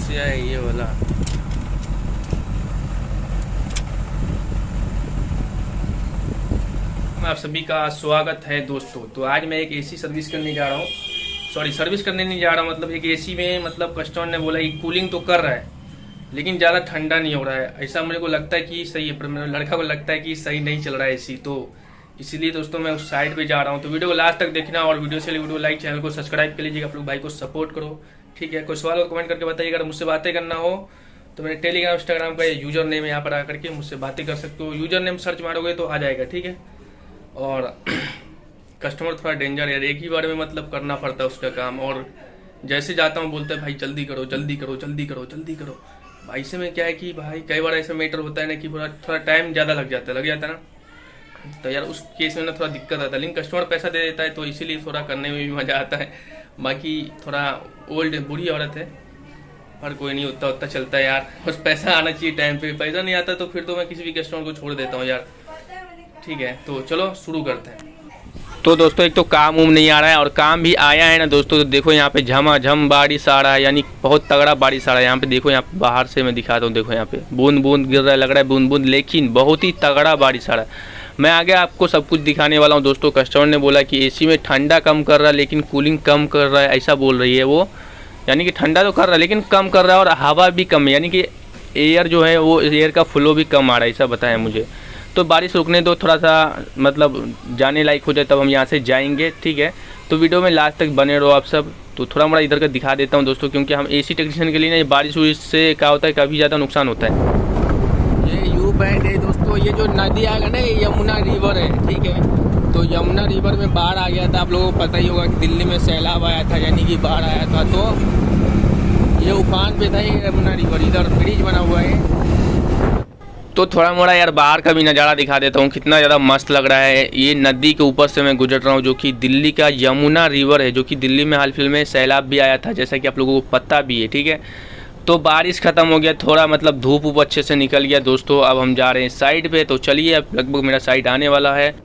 समस्या है ये वाला। आप सभी का स्वागत है दोस्तों। तो आज मैं एक एसी सर्विस करने जा रहा हूँ। सर्विस करने नहीं जा रहा हूँ, मतलब एक एसी में मतलब कस्टमर ने बोला कि कूलिंग तो कर रहा है लेकिन ज़्यादा ठंडा नहीं हो रहा है। ऐसा मेरे को लगता है कि सही है, पर मेरे लड़का को लगता है कि सही नहीं चल रहा है एसी। तो इसीलिए दोस्तों मैं उस साइड पे जा रहा हूँ। तो वीडियो को लास्ट तक देखना और वीडियो लाइक, चैनल को सब्सक्राइब कर लीजिएगा। आप लोग भाई को सपोर्ट करो, ठीक है। कोई सवाल और कमेंट करके बताइएगा। अगर मुझसे बातें करना हो तो मेरे टेलीग्राम इंस्टाग्राम का यूजर नेम है, यहाँ पर आकर के मुझसे बातें कर सकते हो। यूजर नेम सर्च मारोगे तो आ जाएगा, ठीक है। और कस्टमर थोड़ा डेंजर है, एक ही बार में मतलब करना पड़ता है उसका काम। और जैसे जाता हूँ बोलता है भाई जल्दी करो जल्दी करो जल्दी करो जल्दी करो। भाई से में क्या है कि भाई कई बार ऐसा मैटर होता है ना कि थोड़ा टाइम ज़्यादा लग जाता है ना। तो यार उस केस में ना थोड़ा दिक्कत आता है, लेकिन कस्टमर पैसा दे देता है तो इसीलिए थोड़ा करने में भी मज़ा आता है। बाकी थोड़ा ओल्ड बुरी औरत है पर कोई नहीं, उतना चलता है यार। बस पैसा आना चाहिए टाइम पे, पैसा नहीं आता तो फिर तो मैं किसी भी कस्टमर को छोड़ देता हूँ यार, ठीक है। तो चलो शुरू करते हैं। तो दोस्तों एक तो काम नहीं आ रहा है और काम भी आया है ना दोस्तों। तो देखो यहाँ पे झमाझम बारिश आ रहा है, यानी बहुत तगड़ा बारिश आ रहा है। यहाँ पे देखो, यहाँ पे बाहर से मैं दिखाता हूँ। देखो यहाँ पे बूंद बूंद गिर रहा है, लग रहा है बूंद बूंद, लेकिन बहुत ही तगड़ा बारिश आ रहा है। मैं आगे आपको सब कुछ दिखाने वाला हूँ दोस्तों। कस्टमर ने बोला कि एसी में ठंडा कम कर रहा है लेकिन कूलिंग कम कर रहा है, ऐसा बोल रही है वो। यानी कि ठंडा तो कर रहा है लेकिन कम कर रहा है और हवा भी कम है, यानी कि एयर जो है वो एयर का फ्लो भी कम आ रहा है, ऐसा बताया मुझे। तो बारिश रुकने दो, थोड़ा सा मतलब जाने लायक हो जाए तब हम यहाँ से जाएंगे, ठीक है। तो वीडियो में लास्ट तक बने रहो आप सब। तो थोड़ा मोड़ा इधर का दिखा देता हूँ दोस्तों, क्योंकि हम एसी टेक्नीशियन के लिए ना ये बारिश उरिश से क्या होता है, काफ़ी ज़्यादा नुकसान होता है। ये यू बैंड है दोस्तों, ये जो नदी आएगा ना, ये यमुना रिवर है, ठीक है। तो यमुना रिवर में बाढ़ आ गया था, आप लोगों को पता ही होगा कि दिल्ली में सैलाब आया था, यानी कि बाढ़ आया था। तो ये उफान पे था ये यमुना रिवर, इधर ब्रिज बना हुआ है। तो थोड़ा मोड़ा यार बाहर का भी नज़ारा दिखा देता हूँ, कितना ज़्यादा मस्त लग रहा है। ये नदी के ऊपर से मैं गुजर रहा हूँ, जो कि दिल्ली का यमुना रिवर है, जो कि दिल्ली में हाल फिलहाल में सैलाब भी आया था, जैसा कि आप लोगों को पता भी है, ठीक है। तो बारिश ख़त्म हो गया, थोड़ा मतलब धूप ऊप अच्छे से निकल गया दोस्तों। अब हम जा रहे हैं साइड पे। तो चलिए, अब लगभग मेरा साइड आने वाला है।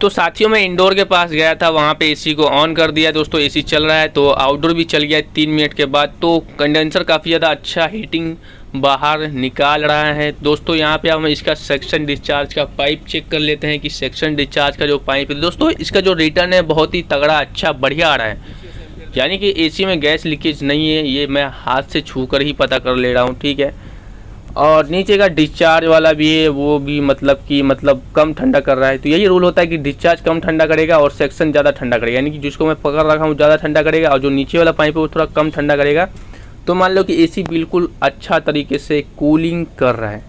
तो साथियों मैं इंडोर के पास गया था, वहाँ पे एसी को ऑन कर दिया दोस्तों। एसी चल रहा है, तो आउटडोर भी चल गया 3 मिनट के बाद। तो कंडेंसर काफ़ी ज़्यादा अच्छा हीटिंग बाहर निकाल रहा है दोस्तों। यहाँ पे हम इसका सेक्शन डिस्चार्ज का पाइप चेक कर लेते हैं कि सेक्शन डिस्चार्ज का जो पाइप है दोस्तों, इसका जो रिटर्न है बहुत ही तगड़ा अच्छा बढ़िया आ रहा है। यानी कि एसी में गैस लीकेज नहीं है, ये मैं हाथ से छू कर ही पता कर ले रहा हूँ, ठीक है। और नीचे का डिस्चार्ज वाला भी है, वो भी मतलब कम ठंडा कर रहा है। तो यही रूल होता है कि डिस्चार्ज कम ठंडा करेगा और सेक्शन ज़्यादा ठंडा करेगा, यानी कि जिसको मैं पकड़ रखा हूँ ज़्यादा ठंडा करेगा और जो नीचे वाला पाइप है वो थोड़ा कम ठंडा करेगा। तो मान लो कि एसी बिल्कुल अच्छा तरीके से कूलिंग कर रहा है।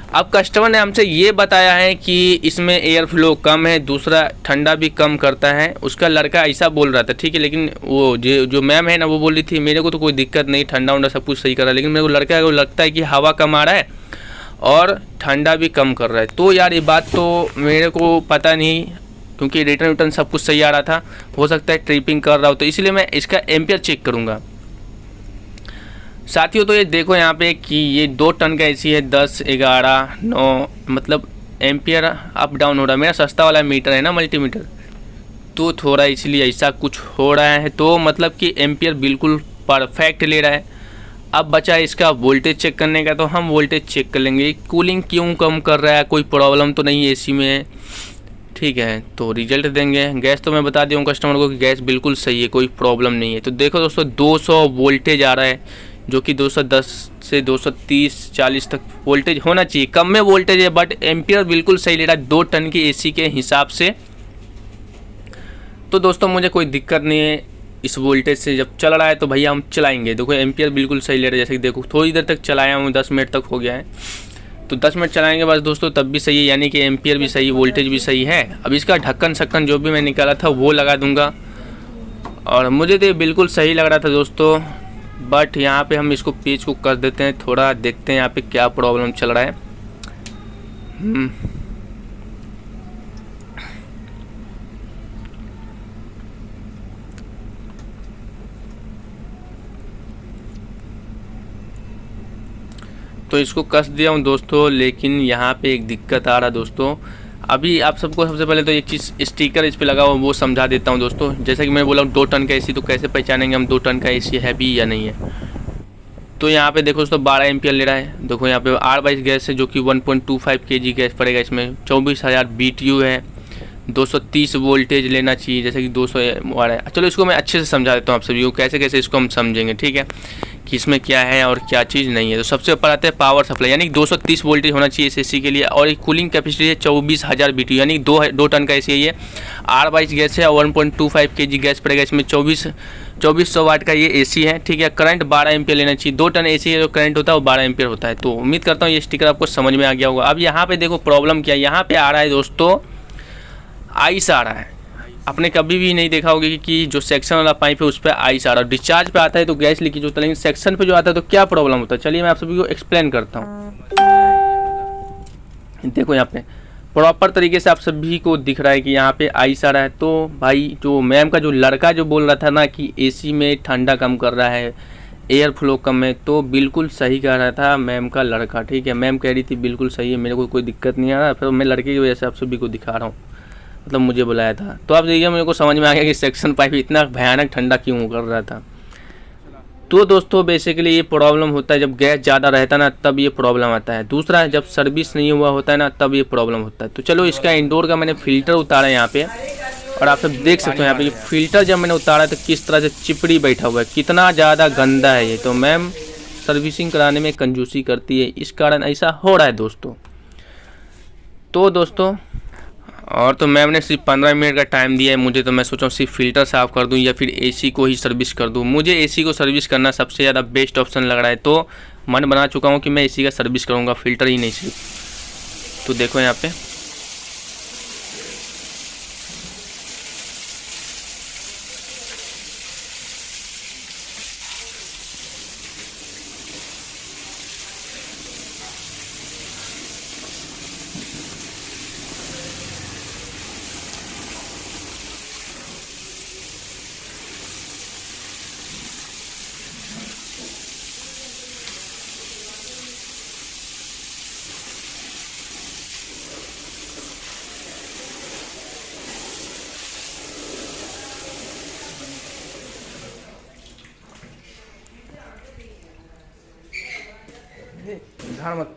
अब कस्टमर ने हमसे ये बताया है कि इसमें एयर फ्लो कम है, दूसरा ठंडा भी कम करता है। उसका लड़का ऐसा बोल रहा था, ठीक है। लेकिन वो जो मैम है ना, वो बोल रही थी मेरे को तो कोई दिक्कत नहीं, ठंडा उंडा सब कुछ सही कर रहा है, लेकिन मेरे को लड़का को लगता है कि हवा कम आ रहा है और ठंडा भी कम कर रहा है। तो यार ये बात तो मेरे को पता नहीं, क्योंकि रिटर्न सब कुछ सही आ रहा था। हो सकता है ट्रिपिंग कर रहा हो, तो इसलिए मैं इसका एम्पियर चेक करूँगा साथियों। तो ये देखो यहाँ पे कि ये 2 टन का एसी है, 10, 11, 9 मतलब एम्पियर अप डाउन हो रहा है। मेरा सस्ता वाला मीटर है ना, मल्टीमीटर, तो थोड़ा इसलिए ऐसा कुछ हो रहा है। तो मतलब कि एम्पियर बिल्कुल परफेक्ट ले रहा है। अब बचा इसका वोल्टेज चेक करने का, तो हम वोल्टेज चेक कर लेंगे। कूलिंग क्यों कम कर रहा है, कोई प्रॉब्लम तो नहीं एसी में, ठीक है। तो रिजल्ट देंगे। गैस तो मैं बता दिया हूँ कस्टमर को कि गैस बिल्कुल सही है, कोई प्रॉब्लम नहीं है। तो देखो दोस्तों 200 वोल्टेज आ रहा है, जो कि 210 से 230-40 तक वोल्टेज होना चाहिए। कम में वोल्टेज है बट एम्पियर बिल्कुल सही ले रहा है 2 टन की एसी के हिसाब से। तो दोस्तों मुझे कोई दिक्कत नहीं है इस वोल्टेज से। जब चल रहा है तो भैया हम चलाएंगे। देखो एम्पियर बिल्कुल सही ले रहा है, जैसे कि देखो थोड़ी देर तक चलाया हूँ, 10 मिनट तक हो गया है। तो 10 मिनट चलाएंगे बस दोस्तों, तब भी सही है, यानी कि एम्पियर भी सही, वोल्टेज भी सही है। अब इसका ढक्कन शक्कन जो भी मैं निकाला था वो लगा दूंगा। और मुझे तो ये बिल्कुल सही लग रहा था दोस्तों, बट यहाँ पे हम इसको पेज को कर देते हैं, थोड़ा देखते हैं यहाँ पे क्या प्रॉब्लम चल रहा है। तो इसको कस दिया हूँ दोस्तों, लेकिन यहाँ पे एक दिक्कत आ रहा दोस्तों। अभी आप सबको सबसे पहले तो एक चीज़ स्टिकर इस पे लगा हुआ वो समझा देता हूँ दोस्तों। जैसे कि मैं बोला 2 टन का एसी, तो कैसे पहचानेंगे हम 2 टन का एसी है भी या नहीं है। तो यहाँ पे देखो दोस्तों 12 एम्पियर ले रहा है। देखो यहाँ पे R22 गैस है जो कि 1.25 kg गैस पड़ेगा। इसमें 24,000 BTU है। 230 वोल्टेज लेना चाहिए, जैसे कि 200 वाट है। चलो इसको मैं अच्छे से समझा देता हूँ आप सभी को, कैसे कैसे इसको हम समझेंगे, ठीक है, कि इसमें क्या है और क्या चीज़ नहीं है। तो सबसे ऊपर आते हैं पावर सप्लाई, यानी 230 वोल्टेज होना चाहिए इस एसी के लिए। और एक कूलिंग कैपेसिटी है 24,000 BTU, यानी 2 टन का एसी है ये। R22 गैस है, 1.25 kg गैस पड़ेगा। इसमें 2400 वाट का ये एसी है, ठीक है। करंट 12 एम्पियर लेना चाहिए। 2 टन एसी है, जो करंट होता है वो 12 एम्पियर होता है। तो उम्मीद करता हूँ ये स्टिकर आपको समझ में आ गया होगा। अब यहाँ पे देखो प्रॉब्लम क्या है, यहाँ पे आ रहा है दोस्तों आइस आ रहा है। आपने कभी भी नहीं देखा होगा कि जो सेक्शन वाला पाइप है उस पर आइस आ रहा है। डिस्चार्ज पे आता है तो गैस लीकेज होता है, लेकिन सेक्शन पे जो आता है तो क्या प्रॉब्लम होता है, चलिए मैं आप सभी को एक्सप्लेन करता हूँ। देखो यहाँ पे प्रॉपर तरीके से आप सभी को दिख रहा है कि यहाँ पे आइस आ रहा है। तो भाई जो मैम का जो लड़का जो बोल रहा था ना कि एसी में ठंडा कम कर रहा है, एयर फ्लो कम है, तो बिल्कुल सही कह रहा था मैम का लड़का, ठीक है। मैम कह रही थी बिल्कुल सही है, मेरे को कोई दिक्कत नहीं आ रहा। फिर मैं लड़के की वजह से आप सभी को दिखा रहा हूँ, मतलब मुझे बुलाया था। तो आप देखिए मेरे को समझ में आ गया कि सेक्शन पाइप इतना भयानक ठंडा क्यों कर रहा था। तो दोस्तों बेसिकली ये प्रॉब्लम होता है जब गैस ज़्यादा रहता है ना, तब ये प्रॉब्लम आता है। दूसरा है जब सर्विस नहीं हुआ होता है ना, तब ये प्रॉब्लम होता है। तो चलो इसका इंडोर का मैंने फ़िल्टर उतारा है यहाँ पे, और आप सब देख सकते हो यहाँ पे ये फ़िल्टर जब मैंने उतारा तो किस तरह से चिपड़ी बैठा हुआ है, कितना ज़्यादा गंदा है ये। तो मैम सर्विसिंग कराने में कंजूसी करती है, इस कारण ऐसा हो रहा है दोस्तों। तो दोस्तों और तो मैम ने सिर्फ 15 मिनट का टाइम दिया है मुझे, तो मैं सोचा सिर्फ फ़िल्टर साफ़ कर दूं या फिर एसी को ही सर्विस कर दूं। मुझे एसी को सर्विस करना सबसे ज़्यादा बेस्ट ऑप्शन लग रहा है, तो मन बना चुका हूं कि मैं एसी का सर्विस करूंगा, फ़िल्टर ही नहीं सिर्फ। तो देखो यहाँ पे मत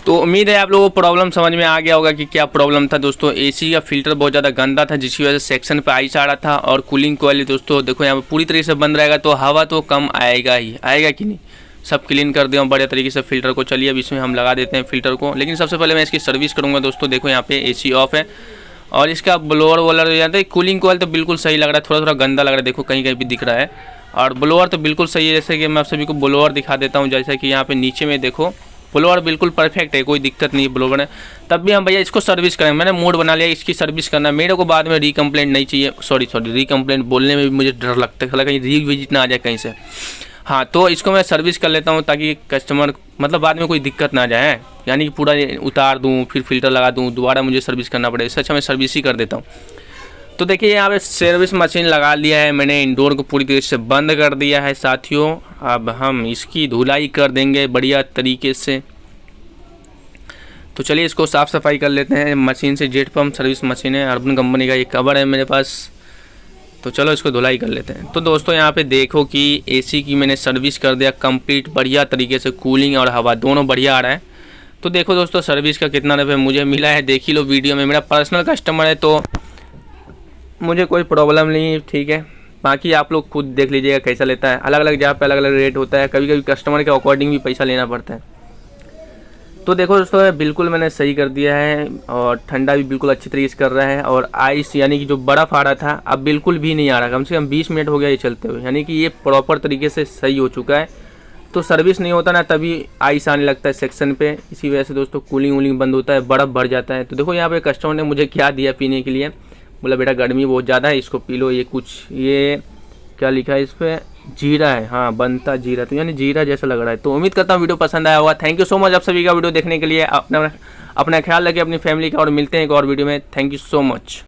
तो उम्मीद है आप लोगों को प्रॉब्लम समझ में आ गया होगा कि क्या प्रॉब्लम था दोस्तों। एसी का फ़िल्टर बहुत ज़्यादा गंदा था, जिसकी वजह से सेक्शन पे आइस आ रहा था। और कूलिंग कॉइल दोस्तों देखो यहाँ पे पूरी तरीके से बंद रहेगा तो हवा तो कम आएगा ही, आएगा कि नहीं। सब क्लीन कर दिया बढ़िया तरीके से फ़िल्टर को। चलिए अब इसमें हम लगा देते हैं फ़िल्टर को, लेकिन सबसे पहले मैं इसकी सर्विस करूँगा दोस्तों। देखो यहाँ पे AC ऑफ है और इसका ब्लोअर वोलर हो जाता है। कूलिंग कॉइल तो बिल्कुल सही लग रहा है, थोड़ा थोड़ा गंदा लग रहा है, देखो कहीं कहीं भी दिख रहा है। और ब्लोअर तो बिल्कुल सही है, जैसे कि मैं आप सभी को ब्लोअर दिखा देता हूँ। जैसे कि यहाँ पे नीचे में देखो ब्लोअर बिल्कुल परफेक्ट है, कोई दिक्कत नहीं है ब्लोअर है। तब भी हम भैया इसको सर्विस करेंगे, मैंने मूड बना लिया इसकी सर्विस करना। मेरे को बाद में रीकम्प्लेंट नहीं चाहिए, सॉरी रीकम्प्लेंट बोलने में भी मुझे डर लगता है, कहीं रीविजिट ना आ जाए कहीं से। हाँ तो इसको मैं सर्विस कर लेता हूँ ताकि कस्टमर मतलब बाद में कोई दिक्कत ना आ जाए, यानी कि पूरा उतार दूँ फिर फ़िल्टर लगा दूँ दोबारा मुझे सर्विस करना पड़े, इससे अच्छा मैं सर्विस ही कर देता हूँ। तो देखिए यहाँ पे सर्विस मशीन लगा लिया है मैंने, इंडोर को पूरी तरीके से बंद कर दिया है साथियों। अब हम इसकी धुलाई कर देंगे बढ़िया तरीके से। तो चलिए इसको साफ़ सफाई कर लेते हैं मशीन से। जेट पम्प सर्विस मशीन है, अर्बन कंपनी का, ये कवर है मेरे पास। तो चलो इसको धुलाई कर लेते हैं। तो दोस्तों यहाँ पे देखो कि एसी की मैंने सर्विस कर दिया कंप्लीट बढ़िया तरीके से, कूलिंग और हवा दोनों बढ़िया आ रहा है। तो देखो दोस्तों सर्विस का कितना रुपये मुझे मिला है, देख ही लो वीडियो में। मेरा पर्सनल कस्टमर है तो मुझे कोई प्रॉब्लम नहीं है, ठीक है। बाकी आप लोग खुद देख लीजिएगा कैसा लेता है, अलग अलग जगह पे अलग अलग रेट होता है, कभी कभी कस्टमर के अकॉर्डिंग भी पैसा लेना पड़ता है। तो देखो दोस्तों बिल्कुल मैंने सही कर दिया है और ठंडा भी बिल्कुल अच्छी तरीके से कर रहा है। और आइस यानी कि जो बर्फ़ आ रहा था अब बिल्कुल भी नहीं आ रहा, कम से कम 20 मिनट हो गया ये चलते हुए, यानी कि ये प्रॉपर तरीके से सही हो चुका है। तो सर्विस नहीं होता ना तभी आइस आने लगता है सेक्शन पे, इसी वजह से दोस्तों कूलिंग वूलिंग बंद होता है, बर्फ़ भर जाता है। तो देखो यहाँ पे कस्टमर ने मुझे क्या दिया पीने के लिए, बोला बेटा गर्मी बहुत ज़्यादा है इसको पी लो। ये कुछ ये क्या लिखा है इस पर, जीरा है, हाँ बनता जीरा, तो यानी जीरा जैसा लग रहा है। तो उम्मीद करता हूँ वीडियो पसंद आया होगा। थैंक यू सो मच आप सभी का वीडियो देखने के लिए। अपना ख्याल रखिए, अपनी फैमिली का, और मिलते हैं एक और वीडियो में। Thank you so much.